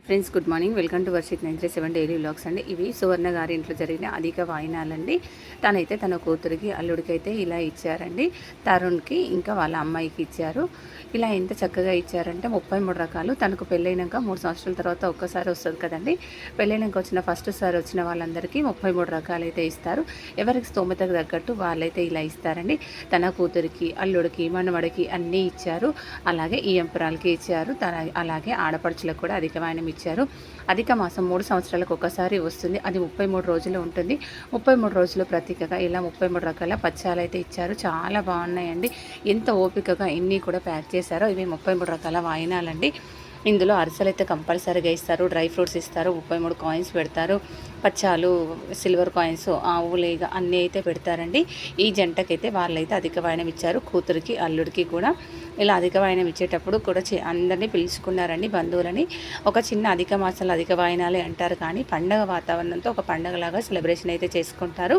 Friends good morning, welcome to Varshith 937 daily vlogs అండి. ఇవి సువర్ణ గారి ఇంట్లో జరిగిన అధిక వాయినాలండి. తనైతే తన కూతురికి అల్లుడికి అయితే ఇలా ఇచ్చారండి. తరుణ్కి ఇంకా వాళ్ళ అమ్మాయికి ఇచ్చారు. ఇలా ఎంత చక్కగా ఇచ్చారంటే 33 రకాలు. తనకు పెళ్ళైనాక 3 సంవత్సరాల తర్వాత ఒక్కసారి వస్తుంది కదండి. పెళ్ళైనాక వచ్చిన ఫస్ట్ సారి వచ్చిన వాళ్ళందరికీ 33 రకాలు అయితే ఇస్తారు. ఎవరికి స్తోమతకు తగ్గట్టు వాళ్ళైతే ఇలా ఇస్తారండి. తన కూతురికి, అల్లుడికి, మనవడికి అన్నీ ఇచ్చారు. అలాగే ఈ ఎంపురాలకి ఇచ్చారు. అలాగే ఆడపడుచులకు కూడా అధిక వాయినం ఇచ్చారు. అధిక మాసం 3 సంవత్సరాలకు ఒకసారి వస్తుంది. అది 33 రోజులు ఉంటుంది. 33 రోజులు ప్రతీకగా ఇలా 33 రకాల పచ్చాలు అయితే ఇచ్చారు. చాలా బాగున్నాయండి. ఎంత ఓపికగా ఇన్ని కూడా ప్యాక్ చేశారో. ఇవి 33 రకాల వాయినాలండి. ఇందులో అరిసెలు అయితే కంపల్సరీగా ఇస్తారు, డ్రై ఫ్రూట్స్ ఇస్తారు, 33 కాయిన్స్ పెడతారు, పచ్చాలు, సిల్వర్ కాయిన్స్, ఆవులేగా అన్నీ అయితే పెడతారండి. ఈ జంటకైతే వాళ్ళైతే అధిక వాయినం ఇచ్చారు. కూతురికి, అల్లుడికి కూడా ఇలా అధిక వాయినం ఇచ్చేటప్పుడు కూడా అందరినీ పిలుచుకున్నారండి బంధువులని. ఒక చిన్న అధిక మాసాలు అధిక వాయినాలే అంటారు, కానీ పండగ వాతావరణంతో ఒక పండగలాగా సెలబ్రేషన్ అయితే చేసుకుంటారు.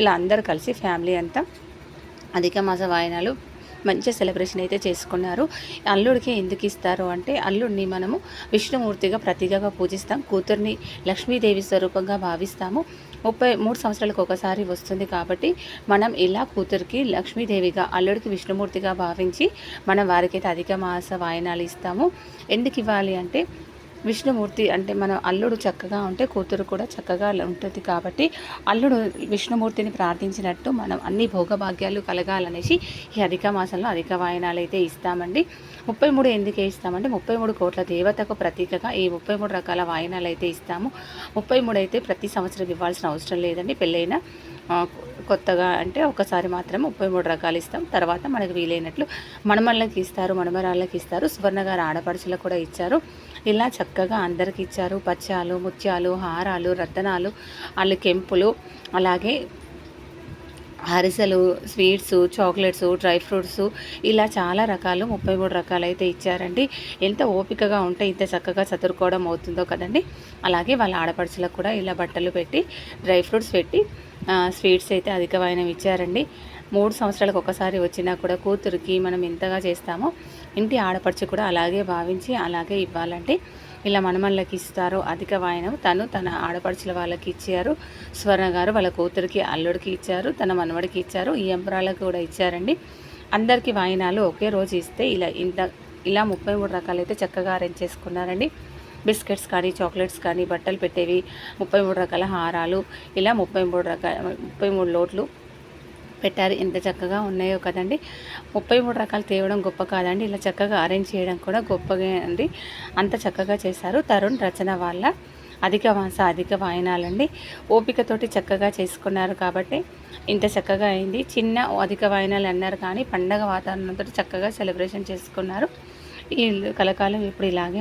ఇలా అందరూ కలిసి ఫ్యామిలీ అంతా అధిక మాస వాయినాలు మంచి సెలబ్రేషన్ అయితే చేసుకున్నారు. అల్లుడికి ఎందుకు ఇస్తారు అంటే, అల్లుడిని మనము విష్ణుమూర్తిగా ప్రతీకగా పూజిస్తాం. కూతుర్ని లక్ష్మీదేవి స్వరూపంగా భావిస్తాము. 33 సంవత్సరాలకు ఒకసారి వస్తుంది కాబట్టి మనం ఇలా కూతురికి లక్ష్మీదేవిగా, అల్లుడికి విష్ణుమూర్తిగా భావించి మనం వారికైతే అధిక మాస వాయినాలు ఇస్తాము. ఎందుకు ఇవ్వాలి అంటే, విష్ణుమూర్తి అంటే మన అల్లుడు చక్కగా ఉంటే కూతురు కూడా చక్కగా ఉంటుంది కాబట్టి అల్లుడు విష్ణుమూర్తిని ప్రార్థించినట్టు మనం అన్ని భోగభాగ్యాలు కలగాలనేసి ఈ అధిక మాసంలో అధిక వాయినాలు అయితే ఇస్తామండి. 33 ఎందుకే ఇస్తామంటే 33 కోట్ల దేవతకు ప్రతీకగా ఈ 33 రకాల వాయినాలు అయితే ఇస్తాము. 33 అయితే ప్రతి సంవత్సరం ఇవ్వాల్సిన అవసరం లేదండి. పెళ్ళైన కొత్తగా అంటే ఒకసారి మాత్రం 33 రకాలు ఇస్తాం. తర్వాత మనకు వీలైనట్లు మనమళ్ళకి ఇస్తారు, మనమరాళ్ళకి ఇస్తారు, సువర్ణ గారు ఆడపడుచులకు కూడా ఇచ్చారు. ఇలా చక్కగా అందరికి ఇచ్చారు. పచ్చాలు, ముత్యాలు, హారాలు, రత్నాలు, కెంపులు, అలాగే అరిసెలు, స్వీట్స్, చాక్లెట్స్, డ్రై ఫ్రూట్స్, ఇలా చాలా రకాలు 33 రకాలు అయితే ఇచ్చారండి. ఎంత ఓపికగా ఉంటే ఇంత చక్కగా చదువుకోవడం అవుతుందో కదండి. అలాగే వాళ్ళ ఆడపడుచులకు కూడా ఇలా బట్టలు పెట్టి, డ్రై ఫ్రూట్స్ పెట్టి, స్వీట్స్ అయితే అధిక వాయినం ఇచ్చారండి. 3 సంవత్సరాలకు ఒకసారి వచ్చినా కూడా కూతురికి మనం ఎంతగా చేస్తామో ఇంటి ఆడపడుచు కూడా అలాగే భావించి అలాగే ఇవ్వాలంటే ఇలా మనమళ్ళకి ఇస్తారు అధిక వాయినం. తన ఆడపడుచుల వాళ్ళకి ఇచ్చారు. స్వర్ణ గారు వాళ్ళ కూతురికి, అల్లుడికి ఇచ్చారు, తన మనవడికి ఇచ్చారు, ఈ ఎంపరాలకు కూడా ఇచ్చారండి. అందరికీ వాయినాలు ఒకే రోజు ఇస్తే ఇలా 33 రకాలు అయితే చక్కగా అరేంజ్ చేసుకున్నారండి. బిస్కెట్స్ కానీ, చాక్లెట్స్ కానీ, బట్టలు పెట్టేవి, 33 రకాల హారాలు, ఇలా 33 లోట్లు పెట్టారు. ఎంత చక్కగా ఉన్నాయో కదండి. 33 రకాలు తేవడం గొప్ప కాదండి, ఇలా చక్కగా అరేంజ్ చేయడం కూడా గొప్పగా అండి. అంత చక్కగా చేశారు. తరుణ్ రచన వాళ్ళ అధిక వాయినాలండి. ఓపికతోటి చక్కగా చేసుకున్నారు కాబట్టి ఇంత చక్కగా అయింది. చిన్న అధిక వాయినాలు అన్నారు కానీ పండగ వాతావరణంతో చక్కగా సెలబ్రేషన్ చేసుకున్నారు. ఈ కలకాలం ఇప్పుడు ఇలాగే